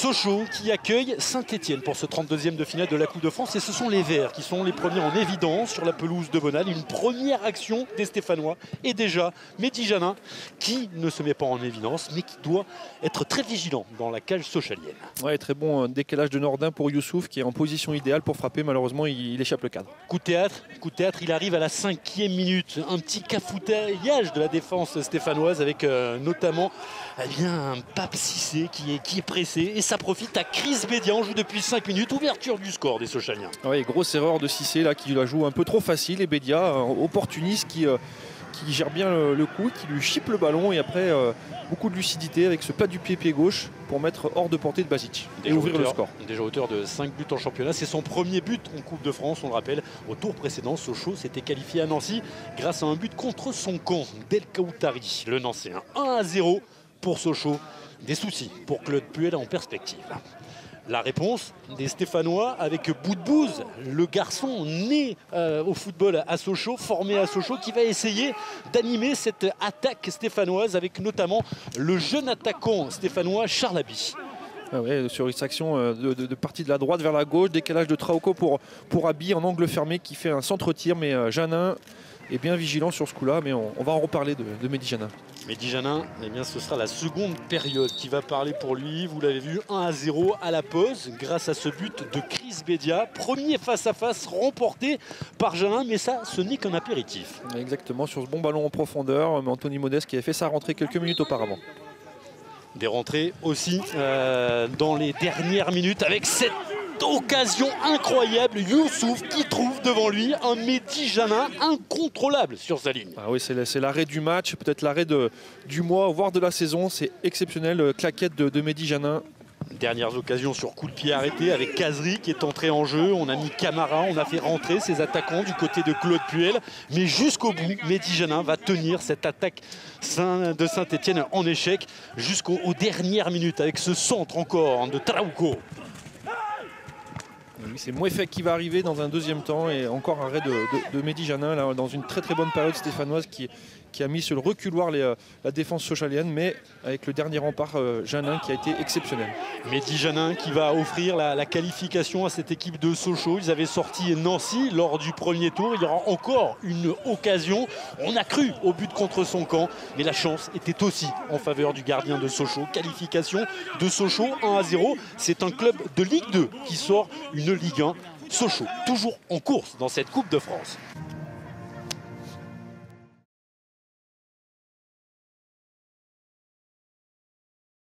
Sochaux qui accueille Saint-Etienne pour ce 32e de finale de la Coupe de France. Et ce sont les Verts qui sont les premiers en évidence sur la pelouse de Bonal. Une première action des Stéphanois. Et déjà, Mehdi Janin qui ne se met pas en évidence, mais qui doit être très vigilant dans la cage sochalienne. Ouais, très bon décalage de Nordin pour Youssouf qui est en position idéale pour frapper. Malheureusement, il échappe le cadre. Coup de théâtre, il arrive à la 5e minute. Un petit cafouillage de la défense stéphanoise avec notamment un Pape Cissé qui est pressé. Et ça profite à Chris Bédia. On joue depuis 5 minutes. Ouverture du score des Sochaliens. Ouais, grosse erreur de Cissé là, qui la joue un peu trop facile. Et Bédia, opportuniste, qui gère bien le coup, qui lui chipe le ballon. Et après, beaucoup de lucidité avec ce plat du pied gauche pour mettre hors de portée de Basic et ouvrir le score. Déjà auteur de 5 buts en championnat. C'est son premier but en Coupe de France. On le rappelle, au tour précédent, Sochaux s'était qualifié à Nancy grâce à un but contre son camp d'El Kaoutari, le Nancéen. 1-0 pour Sochaux. Des soucis pour Claude Puel en perspective. La réponse des Stéphanois avec Boudbouz, le garçon né au football à Sochaux, formé à Sochaux, qui va essayer d'animer cette attaque stéphanoise avec notamment le jeune attaquant stéphanois Charles Haby. Ah ouais, sur une action de partie de la droite vers la gauche, décalage de Traoko pour Haby en angle fermé qui fait un centre-tir, mais Janin est bien vigilant sur ce coup-là, mais on va en reparler de Mehdi Janin. Mehdi Janin, ce sera la seconde période qui va parler pour lui. Vous l'avez vu, 1-0 à la pause grâce à ce but de Chris Bédia. Premier face-à-face remporté par Janin, mais ça, ce n'est qu'un apéritif. Exactement, sur ce bon ballon en profondeur, mais Anthony Modeste qui avait fait sa rentrée quelques minutes auparavant. Des rentrées aussi dans les dernières minutes avec cette occasion incroyable. Youssouf qui trouve devant lui un Mehdi Janin incontrôlable sur sa ligne. Ah oui, c'est l'arrêt du match, peut-être l'arrêt du mois, voire de la saison. C'est exceptionnel, claquette de Mehdi Janin. Dernières occasions sur coup de pied arrêté avec Kazri qui est entré en jeu. On a mis Camara, on a fait rentrer ses attaquants du côté de Claude Puel. Mais jusqu'au bout, Mehdi Janin va tenir cette attaque de Saint-Etienne en échec jusqu'aux dernières minutes avec ce centre encore de Traouko. C'est Mouefek qui va arriver dans un deuxième temps et encore un arrêt de Mehdi Janin là, dans une très très bonne période stéphanoise qui a mis sur le reculoir la défense sochalienne, mais avec le dernier rempart Janin qui a été exceptionnel. Mehdi Janin qui va offrir la qualification à cette équipe de Sochaux. Ils avaient sorti Nancy lors du premier tour. Il y aura encore une occasion. On a cru au but contre son camp, mais la chance était aussi en faveur du gardien de Sochaux. Qualification de Sochaux 1-0. C'est un club de Ligue 2 qui sort une Ligue 1. Sochaux toujours en course dans cette Coupe de France.